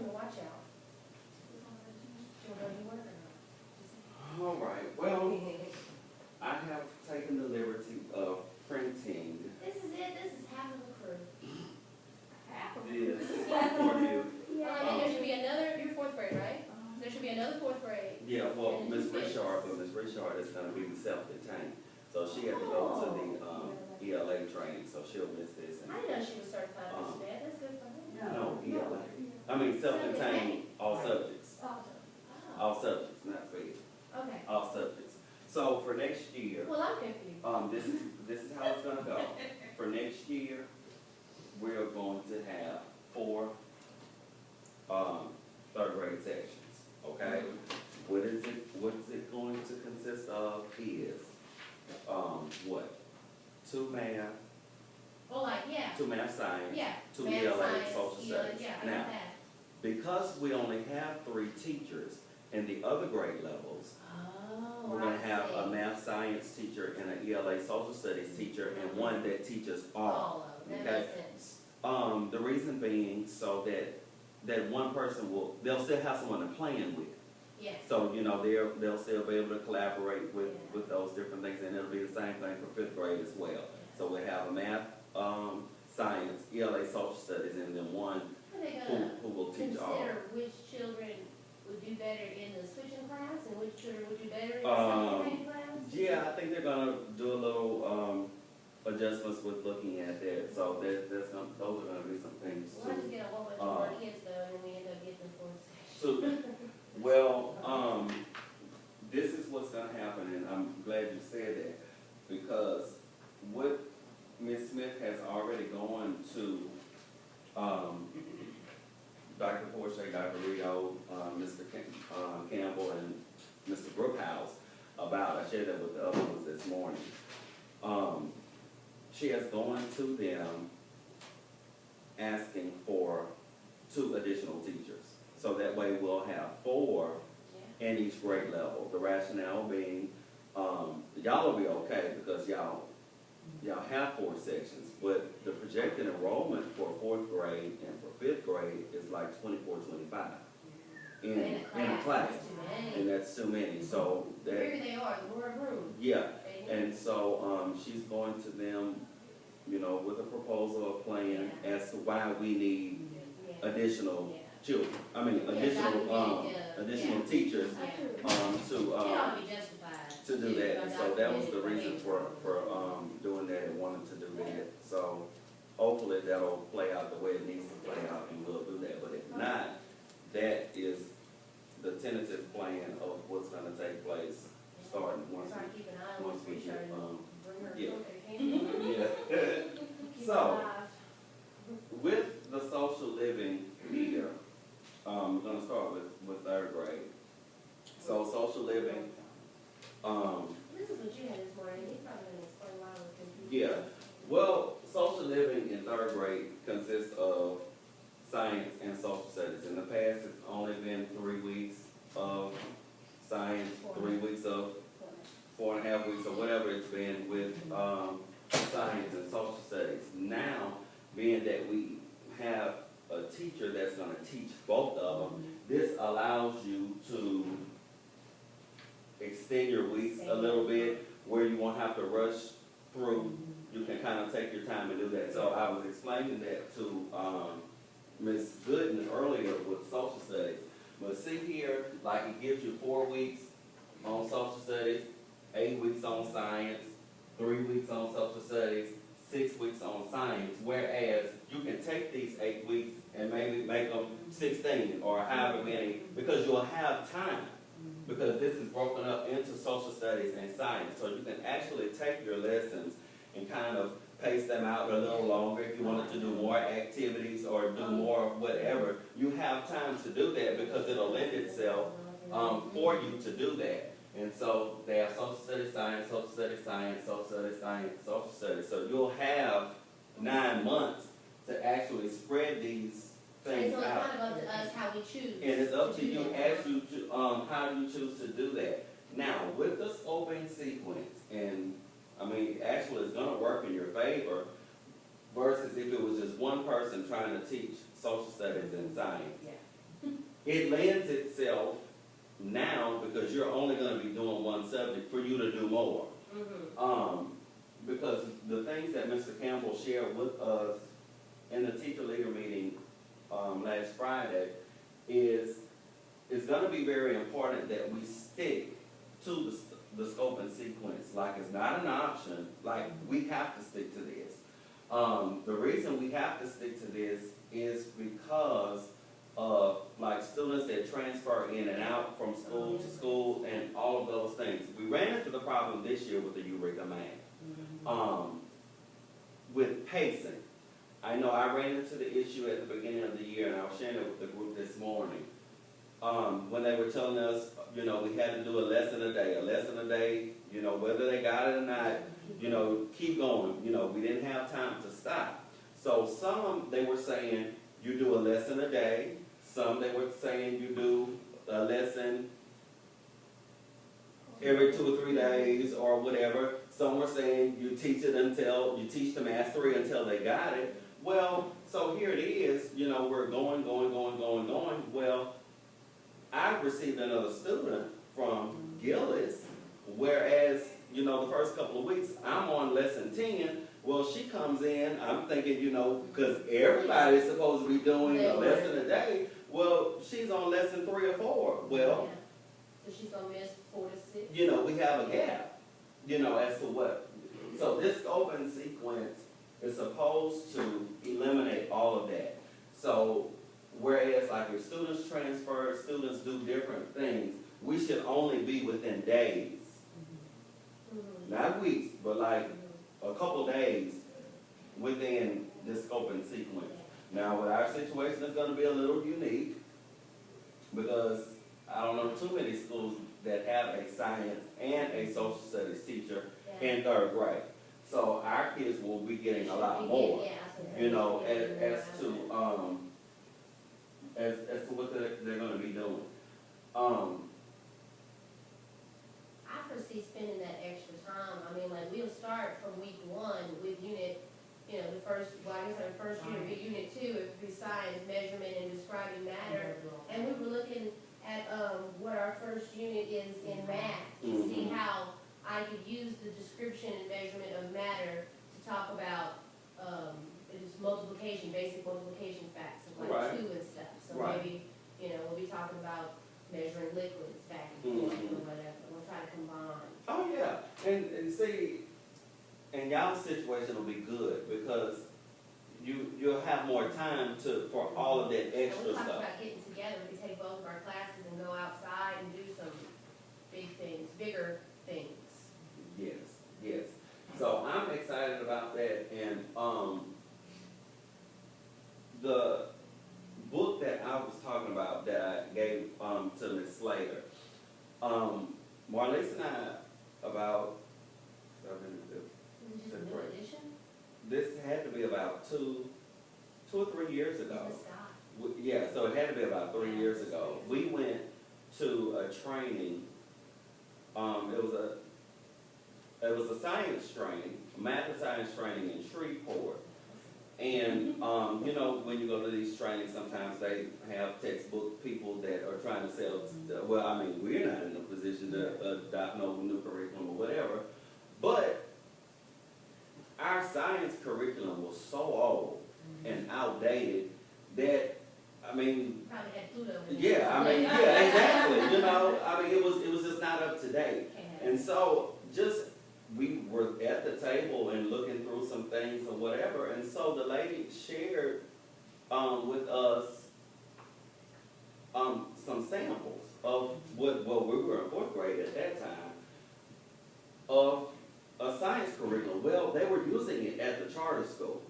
him to watch out. She'll go to work or not. All right, well, I have taken the liberty of printing This is it, this is half of the crew. Half of this it. for you. And there should be another, you're fourth grade, right? There should be another fourth grade. Yeah, well, Miss Richard, but Miss Richard is gonna be the self-detained. So she had to go to the, ELA training, so she'll miss this. I didn't know she was certified as that, that's good for her. No, ELA. I mean, self-contained, all subjects, Oh, all subjects, not faith, okay. all subjects. So for next year, Well, I'm confused. this is how it's gonna go. For next year, we're going to have 4, third grade sections, okay? What is it going to consist of is, what? 2 math, Well, like, yeah, 2 math science, yeah. 2 Math, ELA, science, social ELA, studies. Yeah, I Now, got that. because we only have 3 teachers in the other grade levels, Oh, we're gonna have I a see. math science teacher and an ELA social studies teacher and one that teaches all. All of them, that Okay. makes sense. The reason being so that one person they'll still have someone to plan with. Yes. So, they'll still be able to collaborate with those different things, and it'll be the same thing for 5th grade as well. So we'll have a math, science, ELA social studies, and then one Are they who gonna will teach all. consider which children would do better in the switching class and which children would do better in the second grade class? Yeah, I think they're gonna do a little, adjustments with looking at that, so those are gonna be some things Well, I just too. get a whole bunch of more kids though, and then we end up getting fourth section. So, well, this is what's gonna happen, and I'm glad you said that, because what Ms. Smith has already gone to, Dr. Porsche, Dr. Rito, Mr. Campbell, and Mr. Brookhouse about, I shared that with the other ones this morning. She has gone to them asking for 2 additional teachers. So that way we'll have 4 in each grade level. The rationale being, y'all will be okay because y'all have 4 sections, but the projected enrollment for 4th grade and for 5th grade is like 24, 25 in a class. That's too many. And that's too many, so that, Here they are, the word room. yeah. And so, she's going to them, with a proposal, a plan as to why we need Yeah. additional children. Additional Yeah. teachers, Yeah. It ought to be justified. to do that. And so that was the reason for doing that and wanting to do that. So hopefully that'll play out the way it needs to play out and we'll do that. But if not, that is the tentative plan of what's gonna take place starting once Try to keep an eye on once this we Richard get, and bring her yeah. book if they can. yeah. Keep So, her alive. With the social living here, we're gonna start with 3rd grade. So social living, This is what you had this morning, you probably didn't explain why I was confused. yeah. Well, social living in 3rd grade consists of science and social studies. In the past, it's only been 3 weeks of science, 3 weeks of 4.5 weeks, or whatever it's been with science and social studies. Now, being that we have a teacher that's gonna teach both of them, this allows you to extend your weeks a little bit, where you won't have to rush through. You can kind of take your time and do that. So I was explaining that to Ms. Gooden earlier with social studies. But see here, like it gives you 4 weeks on social studies, 8 weeks on science, 3 weeks on social studies, 6 weeks on science, whereas you can take these 8 weeks and maybe make them 16 or however many, because you'll have time. Because this is broken up into social studies and science, so you can actually take your lessons and kind of pace them out a little longer. If you wanted to do more activities or do more whatever, you have time to do that because it'll lend itself for you to do that. And so they have social studies, science, social studies, science, social studies, science, social studies. So you'll have 9 months to actually spread these And things so it's out. kind of up to us how we choose. And it's up to do you that. as you, how you choose to do that. Now, with the scoping sequence, and I mean, actually it's gonna work in your favor versus if it was just one person trying to teach social studies and science. Yeah. it lends itself now, because you're only gonna be doing one subject, for you to do more. Because the things that Mr. Campbell shared with us in the teacher leader meeting, last Friday, is it's gonna be very important that we stick to the scope and sequence. Like, it's not an option, like, we have to stick to this. The reason we have to stick to this is because of, like, students that transfer in and out from school to school and all of those things. We ran into the problem this year with the Eureka Math, with pacing. I know I ran into the issue at the beginning of the year, and I was sharing it with the group this morning. When they were telling us, you know, we had to do a lesson a day, you know, whether they got it or not, you know, keep going. You know, we didn't have time to stop. So some, they were saying, you do a lesson a day. Some, they were saying you do a lesson every 2 or 3 days or whatever. Some were saying you teach it until, you teach the mastery until they got it. Well, so here it is, you know, we're going. Well, I received another student from Gillis, whereas, you know, the first couple of weeks, I'm on lesson 10. Well, she comes in, I'm thinking, you know, because everybody's supposed to be doing a lesson a day. Well, she's on lesson 3 or 4. Well, so she's gonna miss 4 to 6. you know, we have a gap, you know, as to what. So this scope and sequence is supposed to eliminate all of that. So, whereas like if students transfer, students do different things, we should only be within days. Not weeks, but like a couple days within this scope and sequence. Now, with our situation, it's gonna be a little unique, because I don't know too many schools that have a science and a social studies teacher in 3rd grade. So our kids will be getting a lot more, you know, as to what they're gonna be doing. I foresee spending that extra time. I mean, like, we'll start from week 1 with unit, you know, the first, well, I guess our first unit, but unit 2, it would be science, measurement, and describing matter. And we were looking at, what our first unit is in math, to see how I could use the description and measurement of matter to talk about, just multiplication, basic multiplication facts of like 2 and stuff. So maybe, you know, we'll be talking about measuring liquids back and forth or whatever. We'll try to combine. Oh, yeah, and see, and y'all's situation will be good, because you'll have more time for all of that And extra we talked stuff. about getting together, we take both of our classes and go outside and do some big things, bigger things. Yes. So I'm excited about that, and the book that I was talking about that I gave to Ms. Slater, Marlise and I, about Is it just a new edition? this had to be about 2 or 3 years ago. It's Scott. Yeah, so it had to be about 3 years ago. We went to a training, it was a science training, math and science training in Shreveport. And, you know, when you go to these trainings, sometimes they have textbook people that are trying to sell, well, I mean, we're not in a position to adopt no new curriculum or whatever, but our science curriculum was so old and outdated that, I mean, Probably had Pluto in it. yeah, I mean, yeah, exactly, you know, I mean, it was just not up to date. And so, we were at the table and looking through some things or whatever, and so the lady shared with us some samples of we were in 4th grade at that time, of a science curriculum. Well, they were using it at the charter school,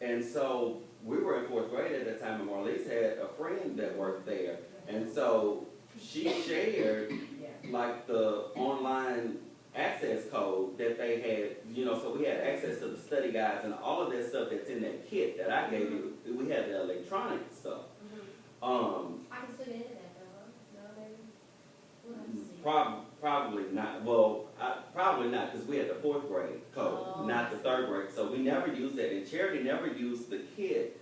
and so we were in 4th grade at that time, and Marlise had a friend that worked there, and so she shared like the online access code that they had, you know, so we had access to the study guides and all of that stuff that's in that kit that I gave you. We had the electronic stuff. I can still get into that though, huh? No, maybe? We'll have to see. Probably not. Well, probably not, because we had the 4th grade code, not the 3rd grade. So we never used that, and Charity never used the kit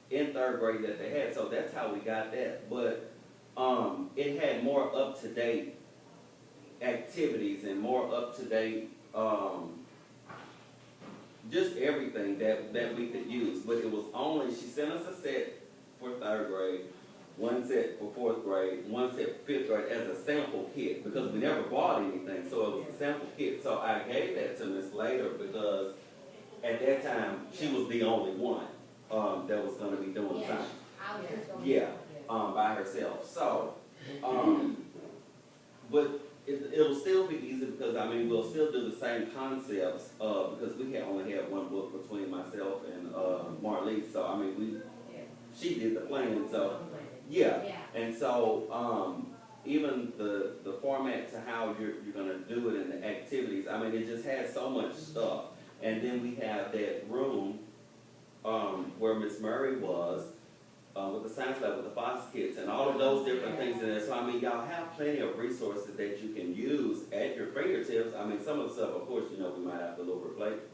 in third grade that they had, so that's how we got that. But, it had more up-to-date activities and more up-to-date, just everything that we could use. But it was only, she sent us a set for third grade, one set for fourth grade, one set for fifth grade as a sample kit, because we never bought anything, so it was a sample kit. So I gave that to Miss Later because at that time, she was the only one, that was gonna be doing Yeah. science. I was just gonna. Yeah, by herself, so, but it'll still be easy because, I mean, we'll still do the same concepts, because we had only had one book between myself and, Marlise, so, I mean, she did the planning, so, yeah. Yeah. And so, even the format to how you're gonna do it and the activities, I mean, it just has so much stuff. And then we have that room, where Miss Murray was, with the science lab, with the Fox kids, and all of those different things in there. So, I mean, y'all have plenty of resources that you can use at your fingertips. I mean, some of the stuff, of course, you know, we might have to little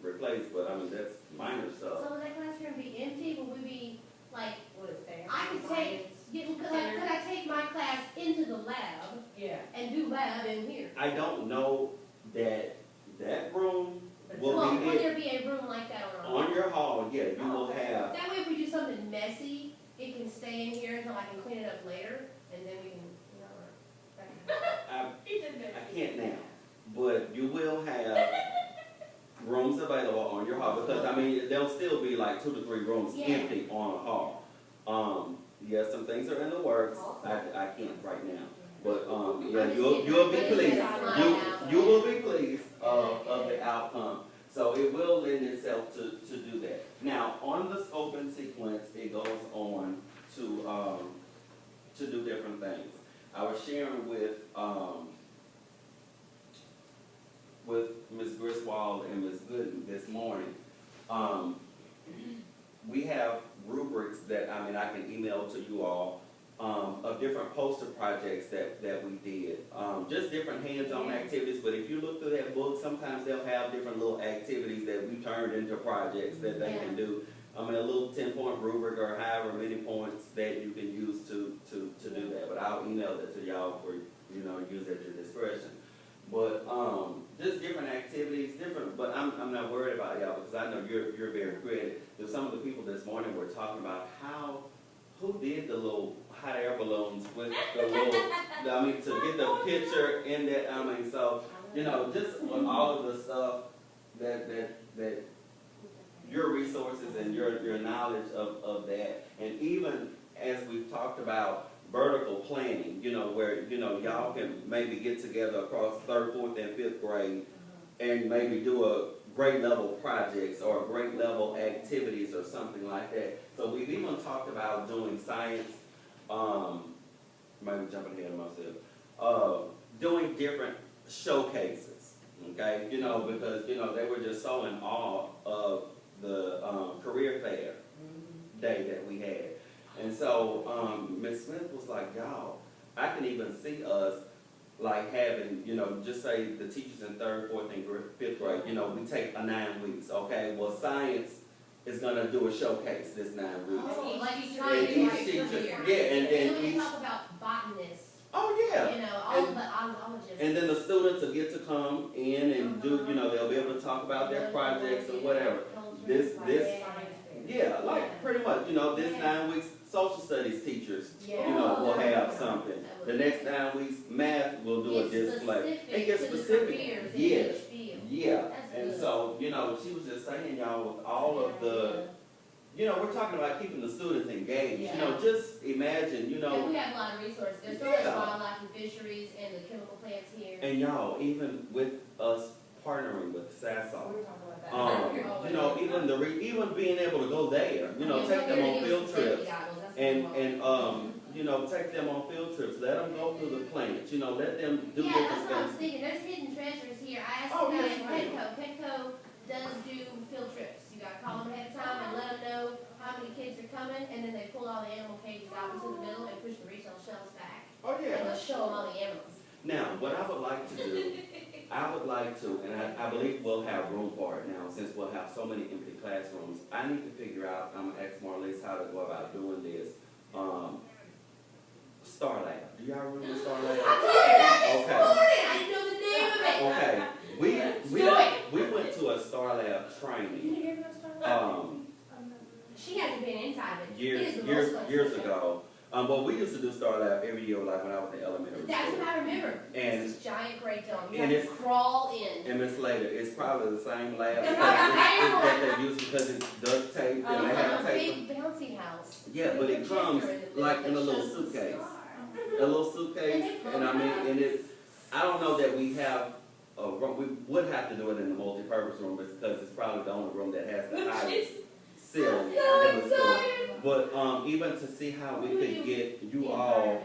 replace, but I mean, that's minor stuff. So will that classroom be empty? Will we be, like, What is that? I could take, could I take my class into the lab Yeah. and do lab in here? I don't know that room will Well, be will it. there be a room like that on our? On your hall, yeah, you will have, That way if we do something messy, it can stay in here until I can clean it up later, and then we can, I can't now, but you will have rooms available on your hall, because, I mean, there'll still be like 2 to 3 rooms Yeah. empty on a hall. Yes, some things are in the works, I can't right now, but, yeah, you'll be pleased, you will be pleased of the outcome. So it will lend itself to do that. Now, on the scope and sequence, it goes on to do different things. I was sharing with Ms. Griswold and Ms. Gooden this morning. We have rubrics that, I mean, I can email to you all, of different poster projects that we did. Just different hands-on activities, but if you look through that book, sometimes they'll have different little activities that we turned into projects that they can do. I mean, a little 10-point rubric or however many points that you can use to do that. But I'll email that to y'all for, you know, use at your discretion. But, just different activities, but I'm not worried about y'all because I know you're very creative. There's some of the people this morning were talking about who did the little hot air balloons with the little, I mean, to get the picture in that, I mean, so, you know, just with all of the stuff that your resources and your knowledge of that, and even as we've talked about vertical planning, you know, where, you know, y'all can maybe get together across 3rd, 4th, and 5th grade and maybe do a grade level projects or grade level activities or something like that. So we've even talked about doing science, maybe jumping ahead of myself, doing different showcases, okay? You know, because, you know, they were just so in awe of the career fair day that we had. And so Ms. Smith was like, y'all, I can even see us like having, you know, just say the teachers in 3rd, 4th, and 5th grade, you know, we take 9 weeks, okay? Well, science is gonna do a showcase this 9 weeks. Oh, like Each science teacher- right here. yeah, and then then we each- talk about botanists, Oh, yeah. you know, all of the ologists. And then the students will get to come in and do, you know, they'll be able to talk about their projects or whatever. This, yeah, like pretty much, you know, this 9 weeks, social studies teachers, you know, will have something. The next 9 weeks, math will do a display. It gets specific. Yes, yeah. And so, you know, she was just saying, y'all, with all of the, you know, we're talking about keeping the students engaged. You know, just imagine, you And know, we have a lot of resources, there's so much Yeah. wildlife and fisheries and the chemical plants here. and y'all, even with us partnering with SASO, We were talking about that. you know, even being able to go there, you know, take them on field trips. And, you know, take them on field trips, let them go through the plants, you know, let them do Yeah, different that's what I was things. thinking, there's hidden treasures here, I asked Oh, you guys yes, at ma'am. Petco does do field trips. You gotta call them ahead of time and let them know how many kids are coming, and then they pull all the animal cages out into the middle and push the retail shelves back. Oh, And yeah. they'll show them all the animals. Now, what I would like to do, I would like to, and I believe we'll have room for it now, since we'll have so many empty classrooms. I need to figure out, I'm gonna ask Marlise how to go about doing this. Star Lab, do y'all remember Star Lab? I did that this Okay. morning, I didn't know the name of it. Okay, we went to a Star Lab You training, didn't hear about Starlight? um, She hasn't been inside of it. It years, is the most years, fun years stuff. ago. But we used to do Star Lab every year, like when I was in elementary That's school. what I remember. And- This giant gray dome. You and have to it's- crawl in. And Miss Slater, it's probably the same lab It's that they use because it's duct taped and they It's have like a tape. big bouncy house. Yeah, but it comes like in a little suitcase. A little suitcase, and I mean, and it, I don't know that we have a room, we would have to do it in the multi-purpose room because it's probably the only room that has the highest ceiling in the school. But, even to see how we could get you all,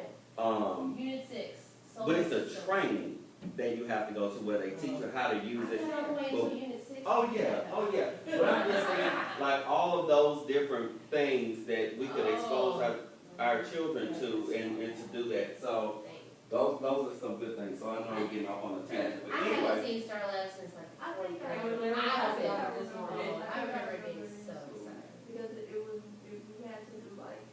Unit 6. but it's a training that you have to go to where they teach you how to use it. All the way Well, to Unit 6. Oh, yeah, oh, yeah. But I'm just saying, like, all of those different things that we could expose our children to and to do that. So those are some good things. So I know I'm getting off on a tangent, but I haven't anyway. seen Starlight since like I fourth think grade. I remember I was that there this this morning. morning. I remember it being so exciting. Because it was, we had to do like,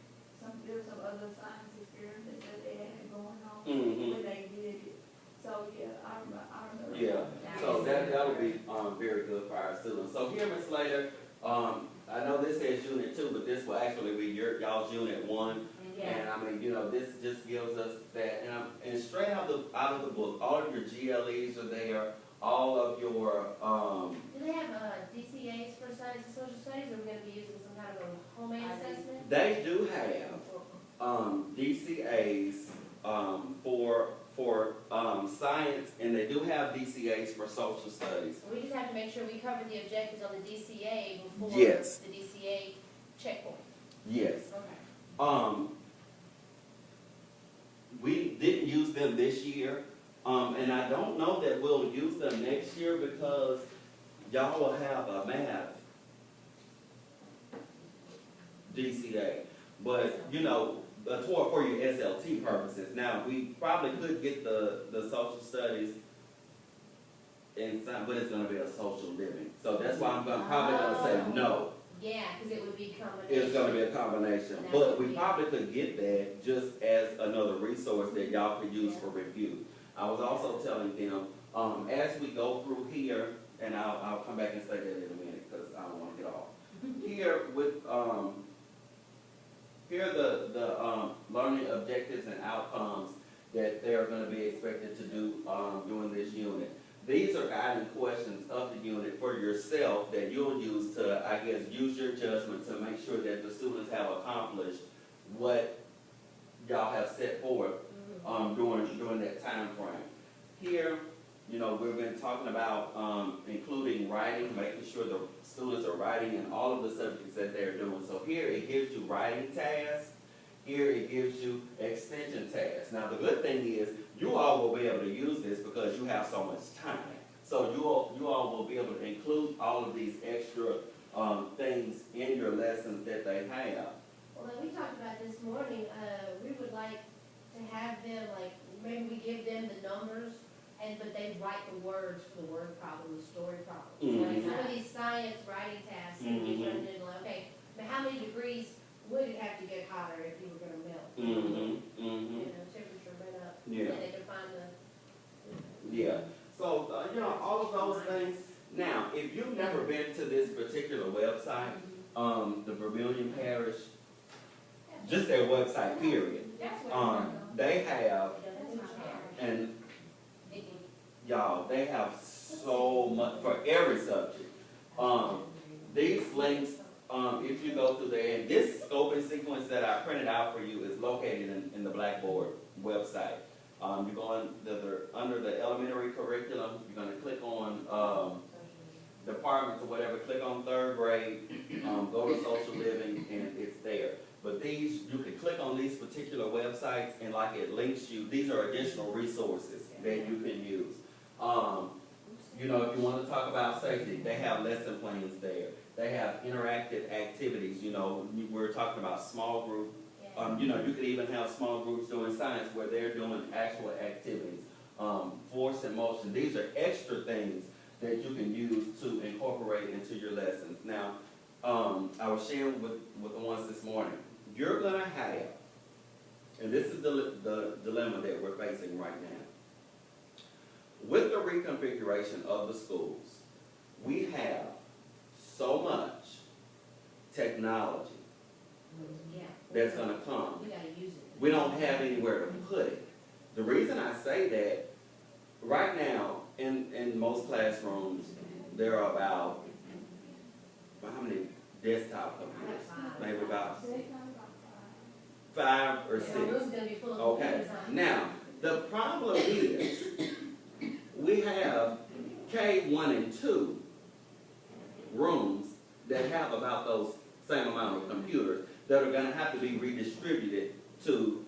there was some other science experiments that they had going on Mhm. when they did it. So, yeah, I remember. Yeah, so that'll be, very good for our students. So here, Ms. Slater, I know this says unit 2, but this will actually be y'all's unit 1. Yeah. And I mean, this just gives us that, and straight out of the book, all of your GLEs are there, all of your, Do they have DCAs for science and social studies, or are we gonna be using some kind of a homemade assessment? they do have, DCAs, for science, and they do have DCAs for social studies. We just have to make sure we cover the objectives on the DCA before Yes. the DCA checkpoint. Yes. Okay. We didn't use them this year, and I don't know that we'll use them next year because y'all will have a math DCA. But, for your SLT purposes. Now, we probably could get the social studies in some, but it's gonna be a social living. So that's why I'm probably gonna say no. Yeah, because it would be combination. It's gonna be a combination, but we probably could get that just as another resource that y'all could use for review. I was also telling them, as we go through here, and I'll come back and say that in a minute, because I don't wanna get off. Here with, here are the learning objectives and outcomes that they're gonna be expected to do, during this unit. These are guiding questions of the unit for yourself that you'll use to, I guess, use your judgment to make sure that the students have accomplished what y'all have set forth, during that time frame. Here, we've been talking about, including writing, making sure the students are writing in all of the subjects that they're doing. So here it gives you writing tasks, here it gives you extension tasks. Now the good thing is, you all will be able to use this because you have so much time. So you all will be able to include all of these extra, things in your lessons that they have. Well, like we talked about this morning, we would like to have them, like, maybe we give them the numbers, but they write the words for the word problem, the story problem. So like some of these science writing tasks, and we turned into like, okay, but how many degrees would it have to get hotter if you were gonna melt? Temperature went up. Yeah. And they can find the. Yeah, so, all of those things. Now, if you've never been to this particular website, the Vermilion Parish, just their website, period, That's what. they have, and y'all, they have so much for every subject. These links, if you go through there, and this scoping sequence that I printed out for you is located in the Blackboard website. You're going under the elementary curriculum, you're gonna click on, departments or whatever, click on 3rd grade, go to social living, and it's there. But these, you can click on these particular websites and like it links you, these are additional resources that you can use. If you want to talk about safety, they have lesson plans there. They have interactive activities, we're talking about small group. You could even have small groups doing science where they're doing actual activities. force and motion. These are extra things that you can use to incorporate into your lessons. Now, I was sharing with the ones this morning, you're gonna have, and this is the dilemma that we're facing right now. With the reconfiguration of the schools, we have so much technology Yeah. that's gonna come. We gotta use it. We don't have anywhere to put it. The reason I say that, right now, in most classrooms, there are about, how many desktop computers? Maybe about They come about 5 or The 6. room's gonna be full of Okay, computers, huh? now, the problem is, we have K1 and 2 rooms that have about those same amount of computers that are gonna have to be redistributed to,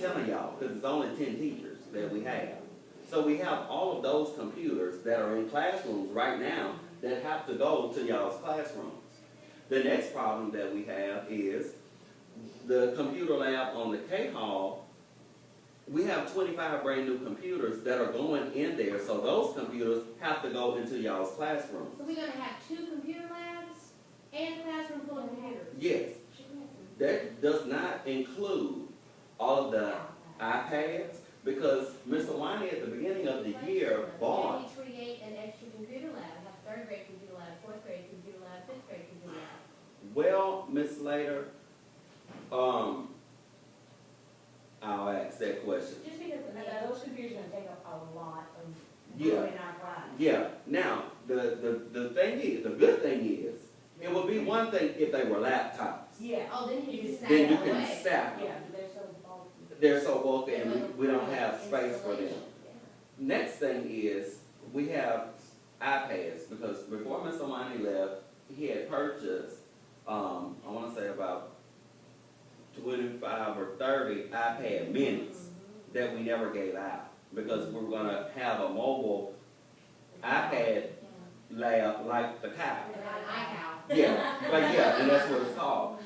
telling y'all, because it's only 10 teachers that we have. So we have all of those computers that are in classrooms right now that have to go to y'all's classrooms. The next problem that we have is the computer lab on the K-Hall. We have 25 brand new computers that are going in there, so those computers have to go into y'all's classrooms. So we're gonna have 2 computer labs and a classroom full of computers? Yes, that does not include all of the iPads, because Mr. Winey at the beginning of the year bought, Can we create an extra computer lab, have 3rd grade computer lab, 4th grade computer lab, 5th grade computer lab? well, Ms. Slater, I'll ask that question. Just because those computers are gonna take up a lot of Yeah. room in our class. Yeah, now, the thing is, the good thing is, it would be one thing if they were laptops. Yeah. Oh, then you can stack Then you it can away. stack them. Yeah, they're so bulky. They're so bulky and we don't have space for them. Installation, yeah. Next thing is, we have iPads, because before Mr. Winey left, he had purchased, I wanna say about 25 or 30 iPad minis that we never gave out, because we're gonna have a mobile iPad lab like the cow. An iCow. Yeah, like, yeah, and that's what it's called.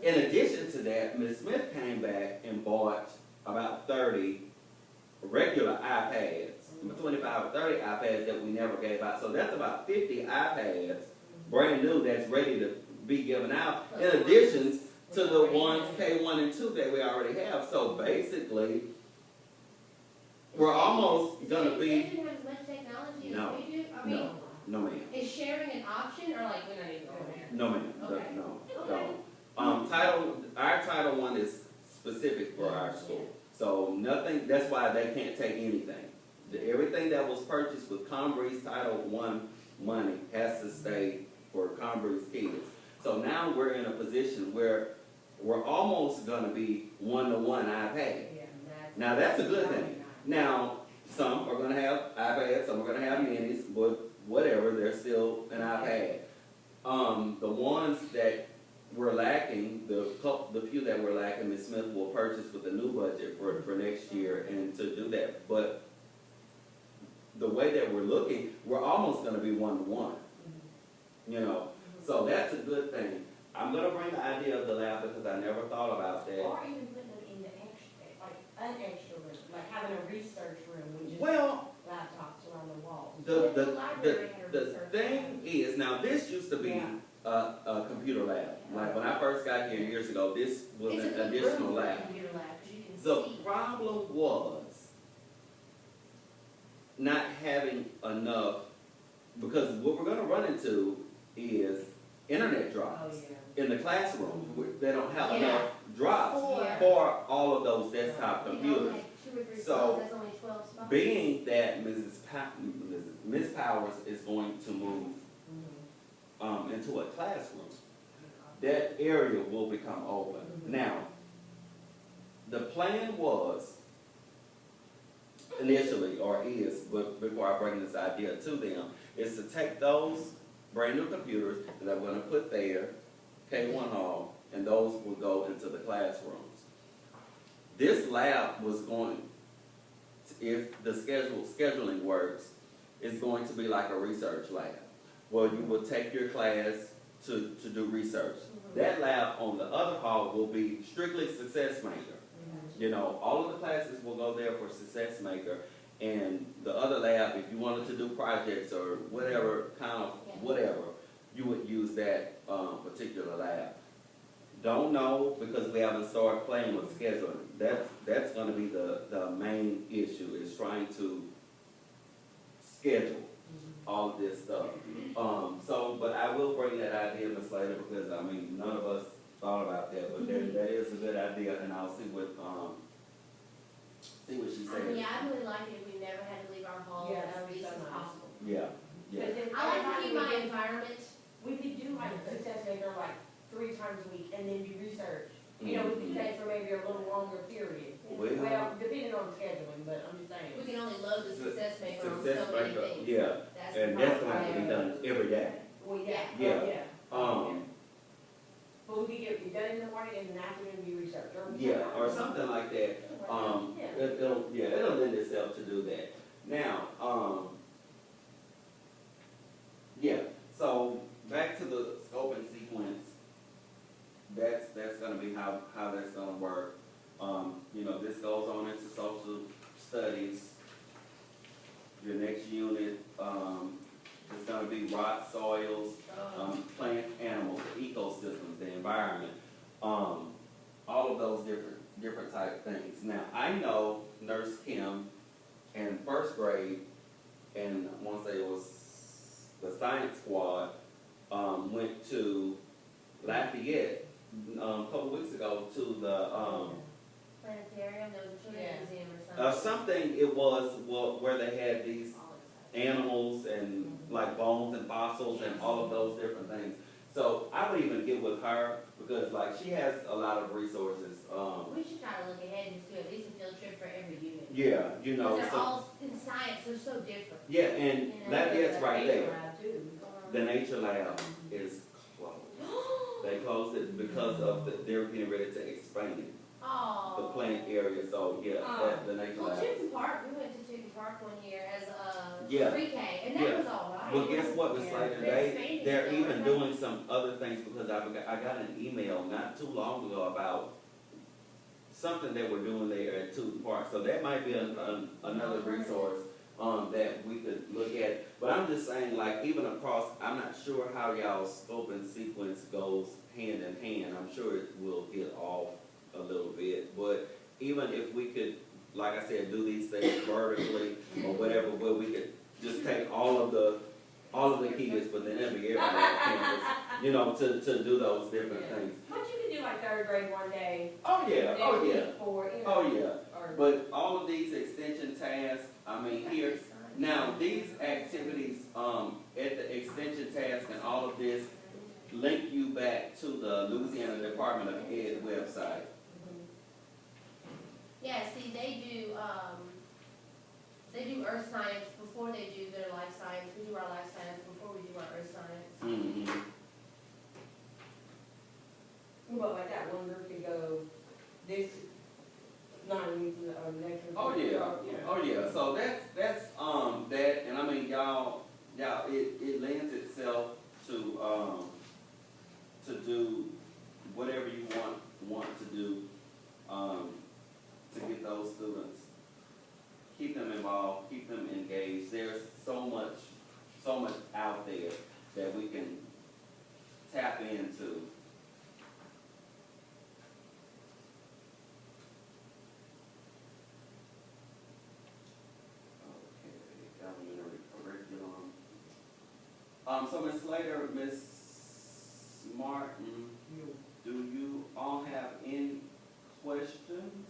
In addition to that, Ms. Smith came back and bought about 30 regular iPads, 25 or 30 iPads that we never gave out. So that's about 50 iPads, brand new, that's ready to be given out, in addition to the ones K1 and 2 that we already have. So basically, we're almost gonna Does be, education have as much technology No. as we do? I mean, no ma'am, is sharing an option, or like, we're not even going there? no ma'am, Okay. no, Okay. no. Our Title I is specific for our school. So nothing, that's why they can't take anything. Everything that was purchased with Conbree's Title I money has to stay for Conbree's kids. So now we're in a position where we're almost gonna be one-to-one iPad. Now, that's a good thing. Now, some are gonna have iPads, some are gonna have minis, but whatever, they're still an iPad. The ones that we're lacking, the few that we're lacking, Ms. Smith will purchase with the new budget for next year and to do that. But the way that we're looking, we're almost gonna be one-to-one, you know? So that's a good thing. I'm gonna bring the idea of the lab because I never thought about that. Or even putting them in the extra, like an extra room, like having a research room with just Well, laptops around the wall. the thing is, now this used to be Yeah. a computer lab. Like when I first got here years ago, this was It's a an good additional room for a lab. computer lab, 'cause you can The see. problem was not having enough, because what we're gonna run into is internet drops in the classroom. They don't have enough drops Yeah. for all of those desktop You know, computers. like 2 or 3 So, spots, that's only 12 spots. Being that Ms. Powers is going to move into a classroom, that area will become open. Now, the plan was initially, or is, but before I bring this idea to them, is to take those brand new computers that I'm gonna put there, K1 Hall, and those will go into the classrooms. This lab was going, if the scheduling works, is going to be like a research lab, where you will take your class to do research. That lab on the other hall will be strictly success maker. You know, all of the classes will go there for Success Maker, and the other lab, if you wanted to do projects or whatever, kind of, Yeah. whatever, you would use that, particular lab. Don't know, because we haven't started playing with scheduling. That's gonna be the main issue, is trying to schedule all of this stuff. But I will bring that idea, Ms. Slater, because, I mean, none of us thought about that, but that is a good idea, and I'll see what she I mean, says. yeah, I really like it if we never had to leave our hall Yeah, as that'd be least so as nice. possible. Yeah, yeah, But then I like to every keep time my we get- environment, We could do like Success Maker like 3 times a week and then do research. You know, we could take for maybe a little longer period. Well, Well, depending on scheduling, but I'm just saying. we can only load the success maker on Success so many Maker, things. yeah, That's the and that's problem. gonna have to be done every day. Well, yeah. Yeah. Yeah. But we could get it done in the morning and in the afternoon do research or. Yeah, or something like that. Yeah. It'll lend itself to do that. Now, yeah, so back to the scope and sequence. That's gonna be how that's gonna work. You know, this goes on into social studies. Your next unit, is gonna be rock, soils, plants, animals, the ecosystems, the environment, all of those different type things. Now, I know Nurse Kim in first grade, and I want to say it was the science squad, went to Lafayette, a couple weeks ago to the, Planetarium, there was a children's Yeah. museum or something. something, it was, well, where they had these All excited. animals and like bones and fossils and all of those different things. So I would even get with her, because like she has a lot of resources, We should try to look ahead and just do at least a field trip for every unit. yeah, you know, Because they're so, all, in science, they're so different. yeah, and You know, Lafayette's right there. Lab too. The nature lab is closed. They closed it because of they're getting ready to expand Oh. the plant area, so yeah, the nature Well, lab. Chicken Park, we went to Chicken Park one year as a Yeah. pre-K, and Yeah. that was all right. Well, guess what, Ms. Slater, They're expanding they're it, even aren't doing some other things, because I got an email not too long ago about something that we're doing there at Tooten Park, so that might be another resource, that we could look at. But I'm just saying, like, even across, I'm not sure how y'all's scope and sequence goes hand in hand, I'm sure it will get off a little bit, but even if we could, like I said, do these things vertically, or whatever, where we could just take all of the kids, but then every everybody on campus, you know, to do those different Yeah. things. But you could do like 3rd grade one day. Oh, yeah, oh, next yeah, week for, you know. oh, yeah. Or. But all of these extension tasks, I mean, here, now, these activities, at the extension task and all of this, link you back to the Louisiana Department of Ed website. Yeah, see, they do earth science before they do their life science. We do our life science before we do our earth science. Mm-hmm. But like that one group could go this 9 weeks or next week. Oh, yeah, oh, yeah, so that's, that, and I mean, y'all, it lends itself to do whatever you want to do, to get those students, keep them involved, keep them engaged. There's so much out there that we can tap into. Okay, elementary curriculum. So Ms. Slater, Ms. Martin, do you all have any questions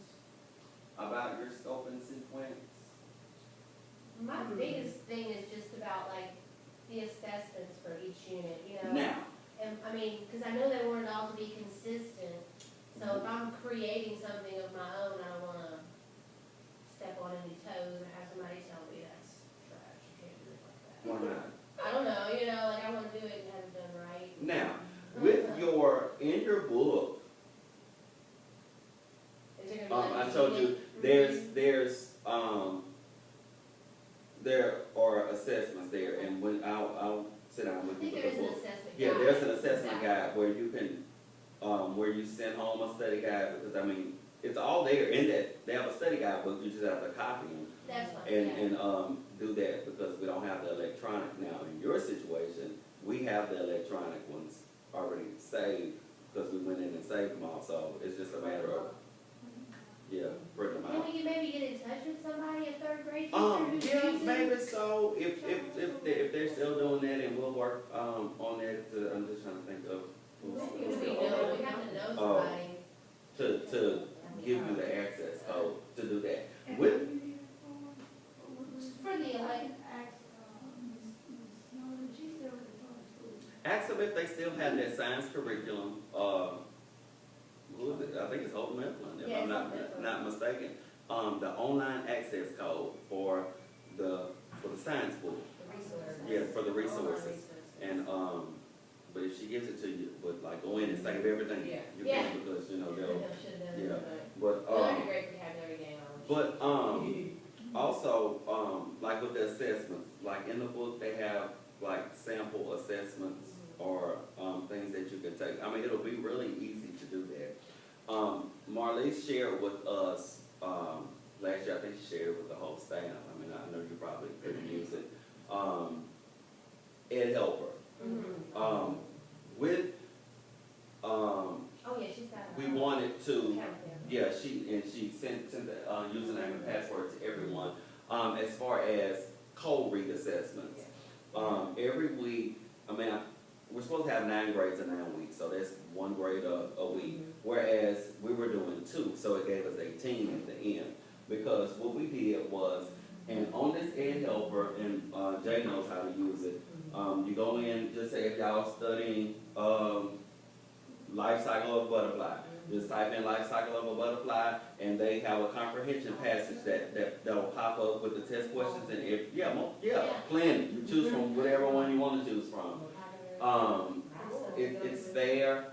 about your scope and sequence? My biggest thing is just about like the assessments for each unit, you know? Now, And, I mean, because I know they want it all to be consistent, so if I'm creating something of my own, I don't wanna step on any toes or have somebody tell me that's trash, you can't do it like that. why not? I don't know, you know, like I wanna do it and have it done right. Now, with in your book, Is there gonna be like I showed you, unit there are assessments there, and when I'll sit down I with you think with there the is an book. assessment guide. Yeah, there's an assessment guide where you can, where you send home a study guide, because I mean, it's all there in that, they have a study guide book, you just have to copy them. That's fine, And, yeah. do that because we don't have the electronic now. In your situation, we have the electronic ones already saved because we went in and saved them all, so it's just a matter of, yeah, printing them Can out. we maybe get in touch with somebody, a third grade teacher who's Yeah, using? maybe so, if they're still doing that, and we'll work, on that, I'm just trying to think of who's Who do we still know? on We that. have to know somebody. To give you the access code to do that. And With, what do you need it for? For the elect, Ask, Miss Nolan, she's still in the public school. ask them if they still have that science curriculum, who is it? I think it's Holton Mifflin, if Yeah, I'm it's not, Holton Mifflin. not mistaken. The online access code for the science book. the resources. Yeah, for the Online resources. And, but if she gives it to you, but like go in and save everything, Yeah. you Yeah. can, because, you know, they'll, Should've done yeah. it, but, but. It'd be great if we had every game on. But, also, like with the assessments, like in the book, they have like sample assessments or, things that you can take. I mean, it'll be really easy to do that. Marlise shared with us, last year, I think she shared it with the whole staff. I mean, I know you probably couldn't use it. Ed Helper. Mhm. With, Oh, yeah, she's got. we wanted to, Countdown. yeah, she sent the, username and password to everyone. As far as cold read assessments, every week, I mean, we're supposed to have 9 grades in 9 weeks, so that's 1 grade a week. Whereas we were doing 2, so it gave us 18 at the end. Because what we did was, and on this Ed Helper, and Jay knows how to use it, you go in, just say if y'all studying, life cycle of a butterfly. Just type in life cycle of a butterfly, and they have a comprehension passage that'll pop up with the test questions, and if, plenty, you choose from whatever one you wanna choose from. It's there,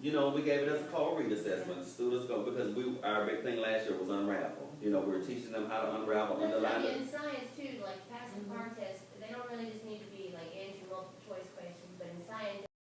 you know, we gave it as a cold read assessment, students go, because our big thing last year was unravel. You know, we were teaching them how to unravel That's underline. right, in science too, like passing car test,